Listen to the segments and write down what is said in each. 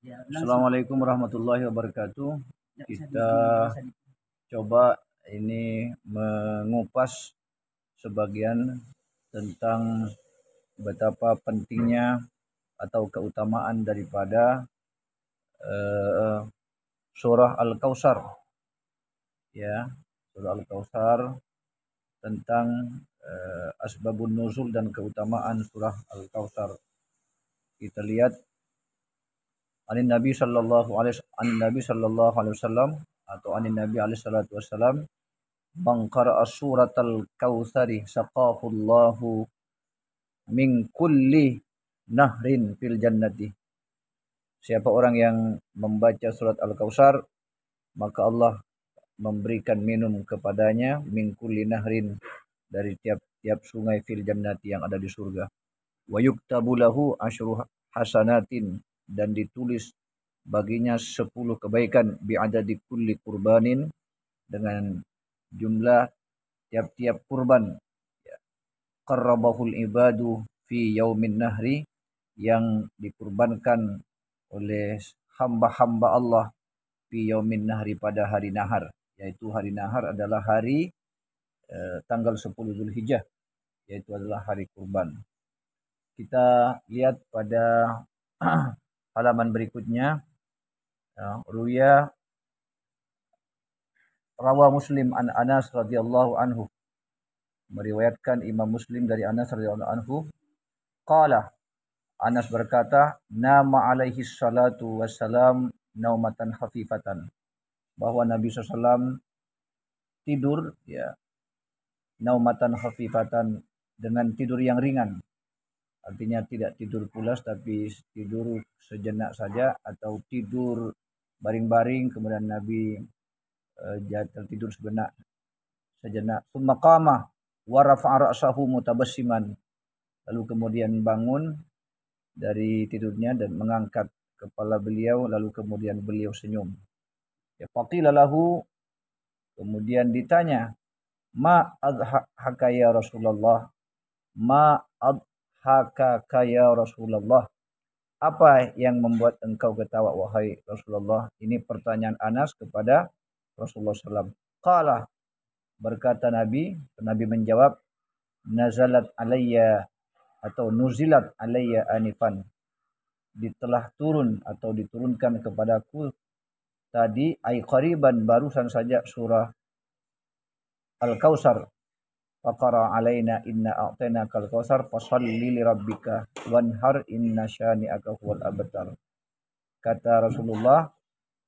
Assalamualaikum warahmatullahi wabarakatuh. Kita coba ini mengupas sebagian tentang betapa pentingnya atau keutamaan daripada uh, surah Al-Kautsar, ya. Surah Al-Kautsar tentang asbabun nuzul dan keutamaan surah Al-Kautsar. Kita lihat Nabi sallallahu alaihi wasallam atau Nabi alaihi salatu wasallam, man qara'a suratal kautsari saqahullahu min kulli nahrin fil jannati. Siapa orang yang membaca surat Al-Kautsar, maka Allah memberikan minum kepadanya min kulli nahrin, dari tiap-tiap sungai fil jannati yang ada di surga. Wa yuktabu lahu asyru hasanatin, dan ditulis baginya 10 kebaikan bi'adadi kulli kurbanin, dengan jumlah tiap-tiap kurban, qarrabahul ibadu fi yaumin nahri, yang dikurbankan oleh hamba-hamba Allah fi yaumin nahri, pada hari nahar, yaitu hari nahar adalah hari tanggal 10 Zulhijjah, yaitu adalah hari kurban. Kita lihat pada halaman berikutnya, ruya rawa Muslim an Anas radhiyallahu anhu, meriwayatkan Imam Muslim dari Anas radhiyallahu anhu, qala, Anas berkata, nama alaihi salatu wassalam naumatan khafifatan, bahwa Nabi SAW tidur, ya, naumatan khafifatan, dengan tidur yang ringan. Artinya tidak tidur pulas, tapi tidur sejenak saja, atau tidur baring-baring, kemudian Nabi tertidur sejenak. Tsumma qama wa rafa'a ra'sahu mutabassiman, lalu kemudian bangun dari tidurnya dan mengangkat kepala beliau, lalu kemudian beliau senyum. Ya, faqila lahu, kemudian ditanya, ma adhaka ya Rasulullah, ma adhaka ya Rasulullah, apa yang membuat engkau ketawa wahai Rasulullah? Ini pertanyaan Anas kepada Rasulullah SAW. Qala, berkata Nabi menjawab, nazalat alayya, atau nuzilat alayya anifan, telah turun atau diturunkan kepadaku tadi, ay qariban, barusan saja, surah Al-Kautsar. Faqara alaina inna a'tainakal kautsar fashalli li rabbika wanhar inna syani'aka huwal abtar. Kata Rasulullah,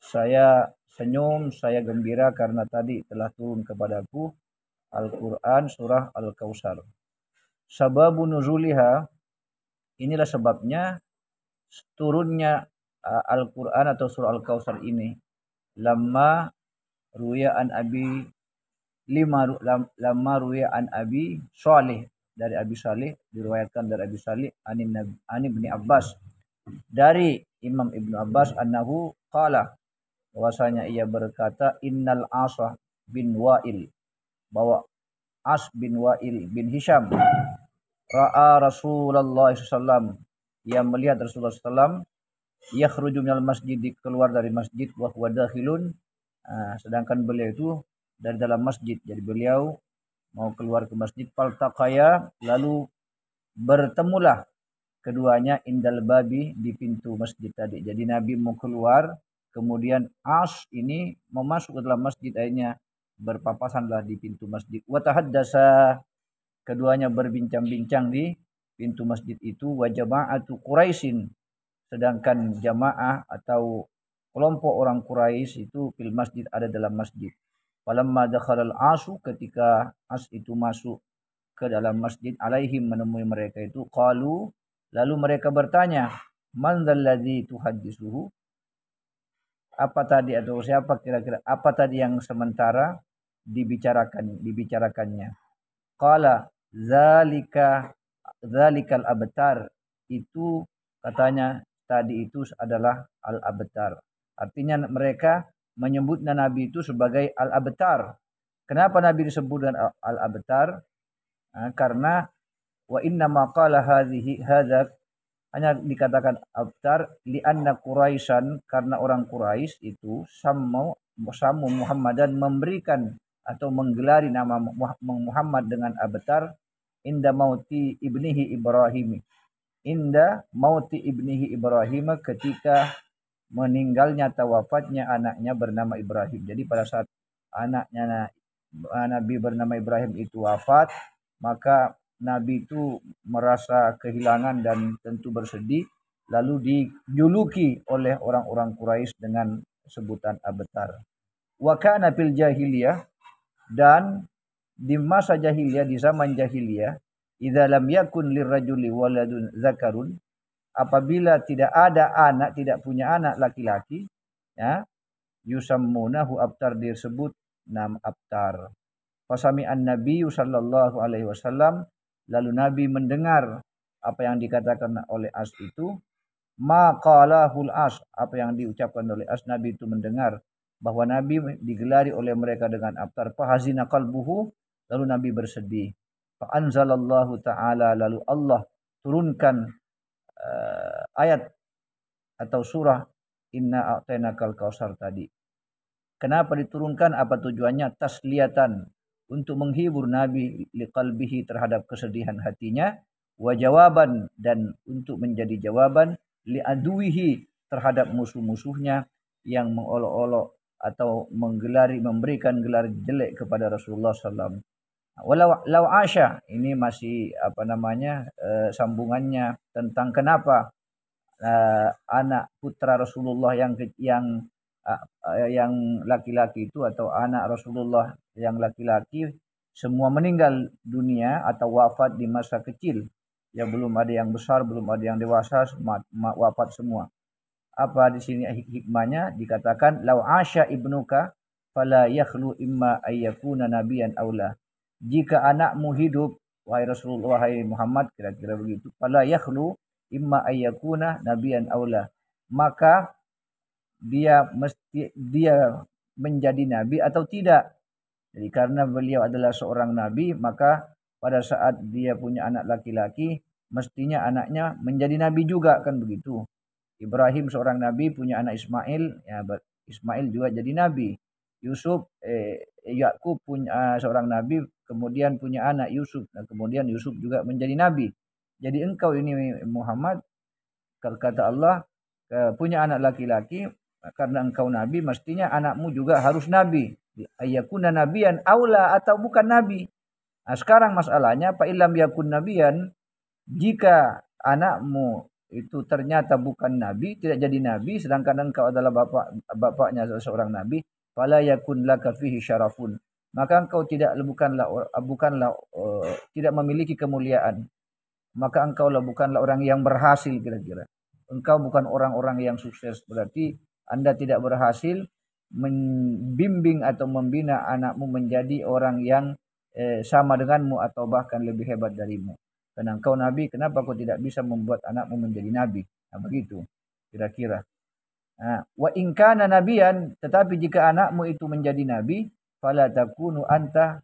saya senyum, saya gembira karena tadi telah turun kepadaku Al-Quran surah Al-Kautsar. Sababu nuzuliha, inilah sebabnya turunnya Al-Quran atau surah Al-Kautsar ini. Lama ruya an Abi Salih, dari Abi Salih, diriwayatkan dari Abi Salih an Ibnu Abbas, dari Imam Ibnu Abbas, annahu qala, bahwasanya ia berkata, innal Asa bin Wa'il, bahwa As bin Wa'il bin Hisham, ra'a Rasulullah SAW, ia melihat Rasulullah SAW, yakhruju minal masjid, keluar dari masjid, wa huwa dakhilun, sedangkan beliau itu dari dalam masjid. Jadi beliau mau keluar ke masjid, faltaqaya, lalu bertemulah keduanya, indal babi, di pintu masjid tadi. Jadi Nabi mau keluar, kemudian As ini mau masuk ke dalam masjid, akhirnya berpapasanlah di pintu masjid. Wa tahaddasa, keduanya berbincang-bincang di pintu masjid itu. Wa jama'atu Quraisyin, sedangkan jamaah atau kelompok orang Quraisy itu fil masjid, ada dalam masjid. Falamma dakhalal Asu, ketika As itu masuk ke dalam masjid, alaihim, menemui mereka itu, qalu, lalu mereka bertanya, man dzalladzi tuhaddisuhu, apa tadi, atau siapa kira-kira, apa tadi yang sementara dibicarakannya. Qala zalikal abtar, itu katanya tadi itu adalah al-abtar. Artinya mereka menyebut Nabi itu sebagai al-abtar. Kenapa Nabi disebut dengan al-abtar? Karena wa inna ma qala hadza Hanya dikatakan abtar li'anna Quraisyan karena orang Quraisy itu samu Muhammadan memberikan atau menggelari nama Muhammad dengan abtar inda mauti ibnihi Ibrahim. Inda mauti ibnihi Ibrahim ketika meninggalnya atau wafatnya anaknya bernama Ibrahim. Jadi pada saat anaknya Nabi bernama Ibrahim itu wafat, maka Nabi itu merasa kehilangan dan tentu bersedih, lalu dijuluki oleh orang-orang Quraisy dengan sebutan Abtar. Wa kana fil jahiliyah, dan di masa jahiliyah, di zaman jahiliyah, idza lam yakun lirrajuli waladun zakarun, apabila tidak ada anak, tidak punya anak laki-laki, ya, yusammunahu abtar, disebut nama abtar. Fasami'an Nabi sallallahu alaihi wasallam, lalu Nabi mendengar apa yang dikatakan oleh As itu, maqalahul As, apa yang diucapkan oleh As, Nabi itu mendengar bahwa Nabi digelari oleh mereka dengan abtar. Fahazina qalbuhu, lalu Nabi bersedih. Fa anzalallahu ta'ala, lalu Allah turunkan ayat atau surah Inna a'tainakal kausar tadi. Kenapa diturunkan? Apa tujuannya? Tasliyatan, untuk menghibur Nabi liqalbihi, terhadap kesedihan hatinya, wa jawaban, dan untuk menjadi jawaban liaduwihi, terhadap musuh-musuhnya yang mengolok-olok atau memberikan gelar jelek kepada Rasulullah SAW. Walau asya, ini masih sambungannya tentang kenapa anak putra Rasulullah yang laki-laki itu, atau anak Rasulullah yang laki-laki semua meninggal dunia atau wafat di masa kecil. Ya, belum ada yang besar, belum ada yang dewasa, wafat semua. Apa di sini hikmahnya? Dikatakan lau asya ibnuka fala yakhlu imma ayyakuna nabiyan aula. Jika anakmu hidup, wahai Rasulullah, wahai Muhammad, kira-kira begitu, fala yakhlu imma ayyakuna nabiyan aula, maka dia menjadi nabi atau tidak. Jadi karena beliau adalah seorang nabi, maka pada saat dia punya anak laki-laki, mestinya anaknya menjadi nabi juga, kan begitu. Ibrahim seorang nabi, punya anak Ismail, ya Ismail juga jadi nabi. Yusuf, Yakub punya seorang nabi, kemudian punya anak Yusuf, dan kemudian Yusuf juga menjadi nabi. Jadi engkau ini Muhammad, kata Allah, punya anak laki-laki, karena engkau nabi, mestinya anakmu juga harus nabi. Ayyakuna nabiyan aula, atau bukan nabi. Nah, sekarang masalahnya, fa illam yakun nabiyan, jika anakmu itu ternyata bukan nabi, tidak jadi nabi, sedangkan engkau adalah bapaknya seorang nabi, fala yakun laka fihi syarafun, maka engkau bukanlah tidak memiliki kemuliaan, maka engkaulah bukanlah orang yang berhasil, kira-kira. Engkau bukan orang-orang yang sukses, berarti Anda tidak berhasil membimbing atau membina anakmu menjadi orang yang sama denganmu atau bahkan lebih hebat darimu. Karena engkau nabi, kenapa kau tidak bisa membuat anakmu menjadi nabi? Nah, begitu kira-kira. Nah, wa in kana nabiyan, tetapi jika anakmu itu menjadi nabi, fala takunu anta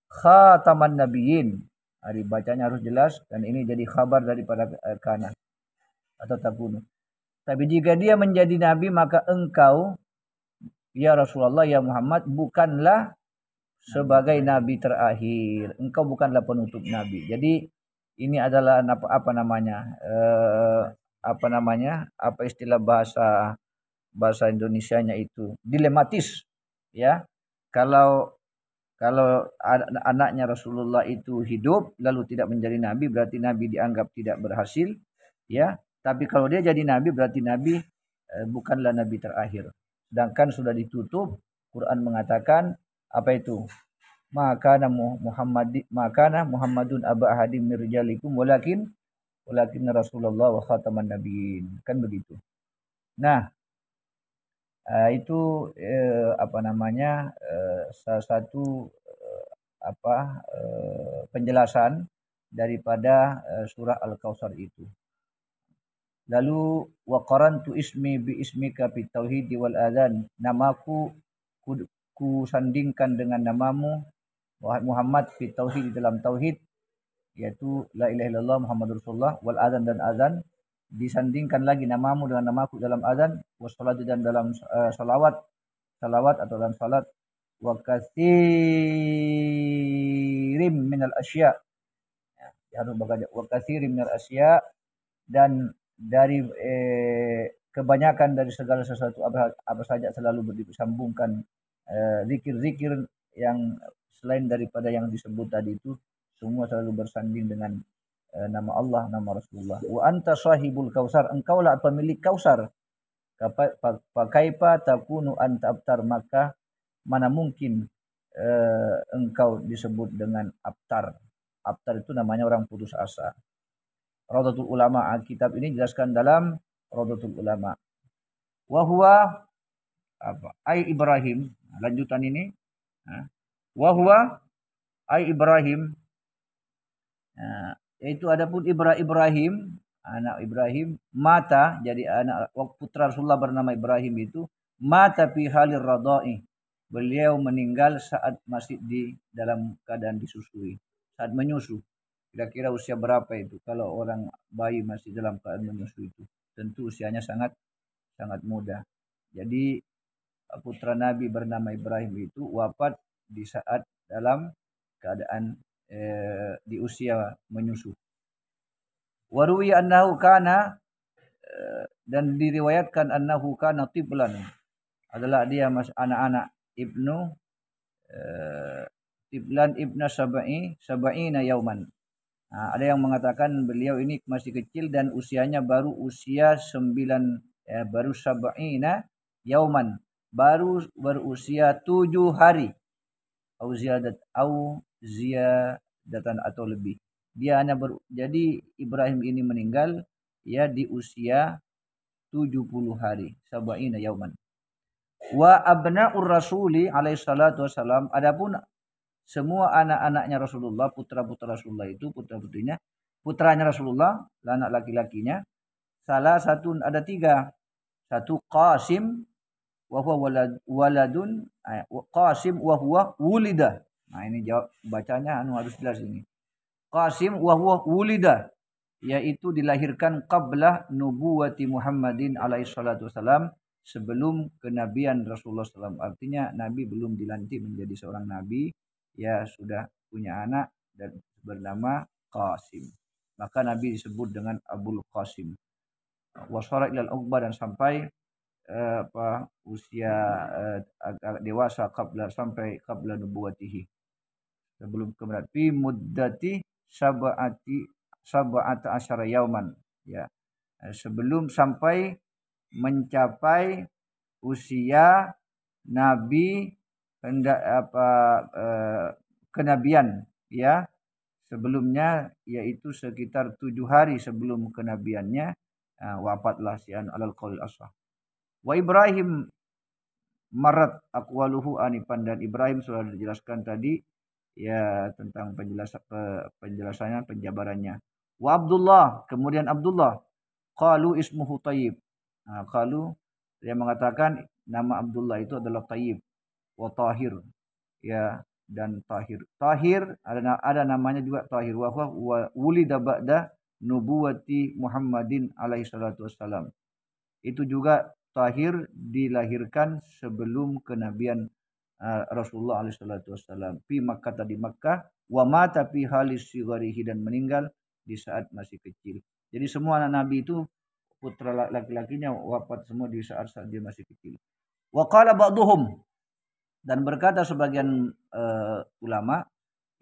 khataman nabiyyin. Hari bacanya harus jelas, dan ini jadi khabar daripada kana atau takunu. Tapi jika dia menjadi nabi, maka engkau ya Rasulullah, ya Muhammad, bukanlah sebagai nabi terakhir. Engkau bukanlah penutup nabi. Jadi ini adalah apa istilah bahasa Indonesianya itu dilematis, ya. Kalau anaknya Rasulullah itu hidup lalu tidak menjadi nabi, berarti nabi dianggap tidak berhasil, ya. Tapi kalau dia jadi nabi, berarti nabi bukanlah nabi terakhir. Sedangkan sudah ditutup, Quran mengatakan apa itu? Maka Muhammadun aba ahadim min rijalikum walakin Rasulullah wa khataman nabiyyin. Kan begitu. Nah, itu salah satu penjelasan daripada surah Al-Kautsar itu. Lalu wa qarantu ismi bi ismika fit tauhid wal adzan. Namaku ku sandingkan dengan namamu wahai Muhammad fit tauhid, dalam tauhid, yaitu la ilaha illallah Muhammadur Rasulullah, wal adzan dan azan, disandingkan lagi namamu dengan namaku dalam azan, wassalatu dan dalam salawat atau dalam salat, wa katsirim minal asya, harus baca wa katsirim minal asya, dan dari kebanyakan dari segala sesuatu apa saja selalu disambungkan zikir-zikir yang selain daripada yang disebut tadi itu, semua selalu bersanding dengan nama Allah, nama Rasulullah. Wa anta sahibul kausar, engkaulah pemilik kausar. Pakaipa takunu anta abtar, maka mana mungkin engkau disebut dengan abtar. Abtar itu namanya orang putus asa. Raudatul Ulama, kitab ini jelaskan dalam Raudatul Ulama. Wa huwa apa? Ai Ibrahim, lanjutan ini. Wa huwa ai Ibrahim, yaitu adapun Ibrahim, anak Ibrahim, mata, jadi anak putra Rasulullah bernama Ibrahim itu mata fi halir radai. Beliau meninggal saat masih di dalam keadaan disusui, saat menyusu. Kira-kira usia berapa itu? Kalau orang bayi masih dalam keadaan menyusu itu, tentu usianya sangat muda. Jadi putra Nabi bernama Ibrahim itu wafat di saat dalam keadaan di usia menyusu. Waruwi annahu kana, dan diriwayatkan annahu kana tiblan, adalah dia anak-anak ibnu tiblan ibna sab'ina yauman. Ada yang mengatakan beliau ini masih kecil dan usianya baru usia 9, baru sab'ina yauman, baru berusia 7 hari, au ziyadatan atau lebih. Dia hanya jadi Ibrahim ini meninggal ya di usia 70 hari, sab'ina yauman. Wa abna'ur rasuli alaihi salatu wassalam, adapun semua anak-anaknya Rasulullah, putra-putra Rasulullah itu, putra-putrinya, putranya Rasulullah, anak laki-lakinya, salah satu ada 3. Satu Qasim wa huwa waladun, Qasim wa huwa wulida. Nah, ini jawab bacanya harus jelas ini. Qasim wa huwa wulida, yaitu dilahirkan qabla nubuwati Muhammadin alaihi salatu wasalam, sebelum kenabian Rasulullah SAW. Artinya Nabi belum dilantik menjadi seorang nabi, ya sudah punya anak dan bernama Qasim. Maka Nabi disebut dengan Abul Qasim. Wasara ilal uqbah, dan sampai usia agak dewasa sampai qabla nubuwatihi, sebelum kemudian fi muddati sab'ata asyara yauman, ya, sebelum sampai mencapai usia Nabi hendak kenabian, ya, sebelumnya, yaitu sekitar 7 hari sebelum kenabiannya wafatlah si alal qaul ashah. Wa Ibrahim marat aqwaluhu anifan, dan Ibrahim sudah dijelaskan tadi ya tentang penjelasannya, penjabarannya. Wa Abdullah, kemudian Abdullah, qalu ismuhu Thayyib. Qalu, dia mengatakan nama Abdullah itu adalah Thayyib wa Tahir, ya, dan Tahir. Tahir ada namanya juga Tahir, wa wulida ba'da nubuwati Muhammadin alaihi salatu wassalam. Itu juga Tahir dilahirkan sebelum kenabian Rasulullah alaihi salatu wassalam, fi Makkah, di Makkah, wa mata fi halis sigharihi, dan meninggal di saat masih kecil. Jadi semua anak Nabi itu putra laki-lakinya wafat semua di saat dia masih kecil. Wa qala ba'duhum, dan berkata sebagian ulama,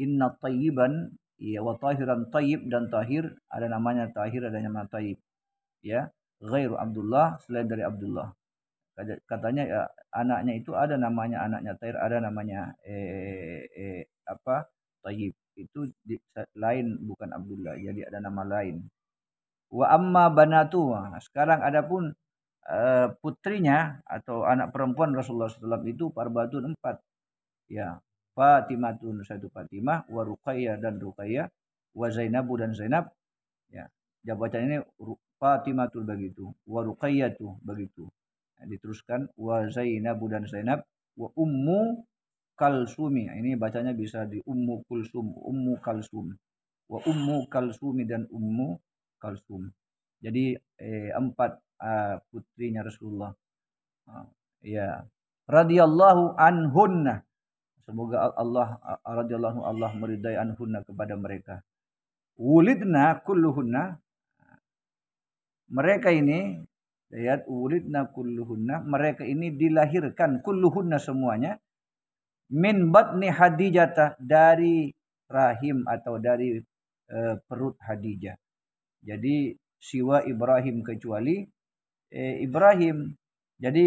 inna tayyiban, ya, wa tahiran, tayyib dan tahir, ada namanya tahir, ada nama tayyib, ya, ghairu Abdullah, selain dari Abdullah. Katanya ya, anaknya itu ada namanya anaknya tahir, ada namanya tayyib, itu lain, bukan Abdullah, jadi ada nama lain. Wa amma banatu, sekarang adapun putrinya atau anak perempuan Rasulullah SAW itu parbatun 4, ya, Fatimatun, satu Fatimah, wa Ruqayyah dan Ruqayyah, wa Zainabu dan Zainab, ya, jabatan ini Fatimatul begitu, wa Ruqayyatu begitu. Diteruskan wa Zainabu dan Zainab, wa Ummu Kalsumi, ini bacanya bisa di Ummu Kulsum, Ummu Kalsum, wa Ummu Kalsum dan Ummu Kalsum. Jadi 4 putrinya Rasulullah. Ya. Radhiyallahu anhunna. Semoga Allah meridai anhunna kepada mereka. Wulidna kulluhunna. Mereka ini lihat wulidna kulluhunna, mereka ini dilahirkan kulluhunna semuanya min batni Hadijah, dari rahim atau dari perut Hadijah. Jadi siwa Ibrahim, kecuali Ibrahim. Jadi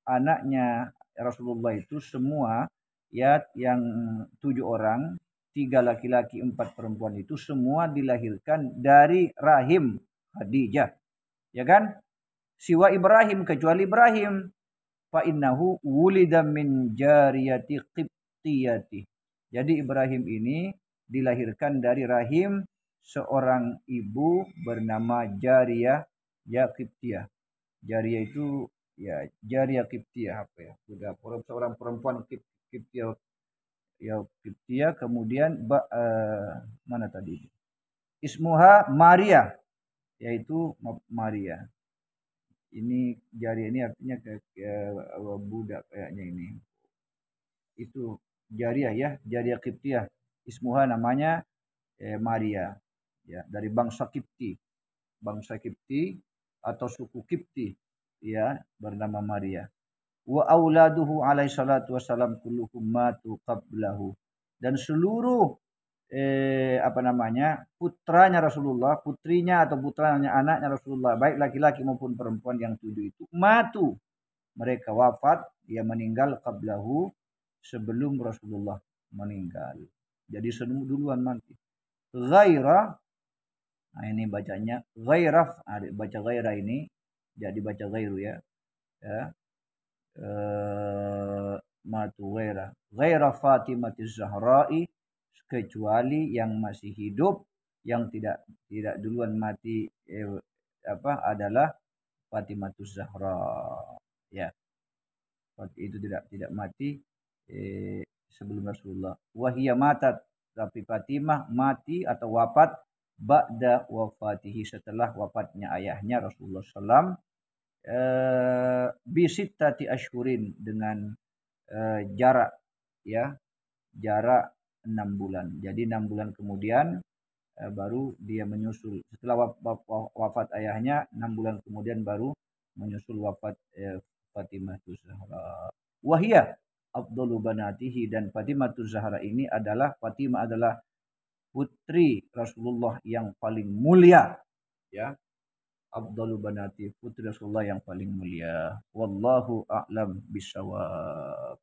anaknya Rasulullah itu semua ya, yang 7 orang, 3 laki-laki 4 perempuan itu semua dilahirkan dari rahim Khadijah. Ya kan? Siwa Ibrahim, kecuali Ibrahim. Fa innahu wulida min jariyati qibtiyati. Jadi Ibrahim ini dilahirkan dari rahim seorang ibu bernama Jariyah ya Qibtiyah. Jariyah itu ya Jariyah Qibtiyah apa ya? Sudah seorang perempuan Qibtiyah ya Qibtiyah, kemudian mana tadi? Ismuha Maria, yaitu Maria. Ini Jariyah ini artinya budak kayaknya ini. Itu Jariyah ya, Jariyah Qibtiyah. Ismuha namanya Maria. Ya, dari bangsa Kipti. Bangsa Kipti atau suku Kipti ya, bernama Maria. Wa auladuhu alaihi salatu wassalam kulluhum matu qablahu. Dan seluruh putranya Rasulullah, putrinya atau putranya, anaknya Rasulullah, baik laki-laki maupun perempuan yang 7 itu matu. Mereka wafat, dia meninggal qablahu, sebelum Rasulullah meninggal. Jadi duluan mati. Ghaira, nah ini bacanya ghairaf, baca ghaira ini jadi baca ghairu ya. Matu ghaira Fatimatiz Zahra'i, kecuali yang masih hidup, yang tidak duluan mati adalah Fatimatus Zahra ya. Itu tidak mati sebelum Rasulullah. Wahia matat, tapi Fatimah mati atau wafat ba'da wafatihi, setelah wafatnya ayahnya Rasulullah SAW, bisittati ashhurin, dengan jarak 6 bulan. Jadi 6 bulan kemudian baru dia menyusul, setelah wafat ayahnya 6 bulan kemudian baru menyusul wafat Fatimah Zahra. Wahia afdalu banatihi, dan Fatimah Zahra ini adalah putri Rasulullah yang paling mulia ya. Afdalu banati, putri Rasulullah yang paling mulia. Wallahu a'lam bishawab.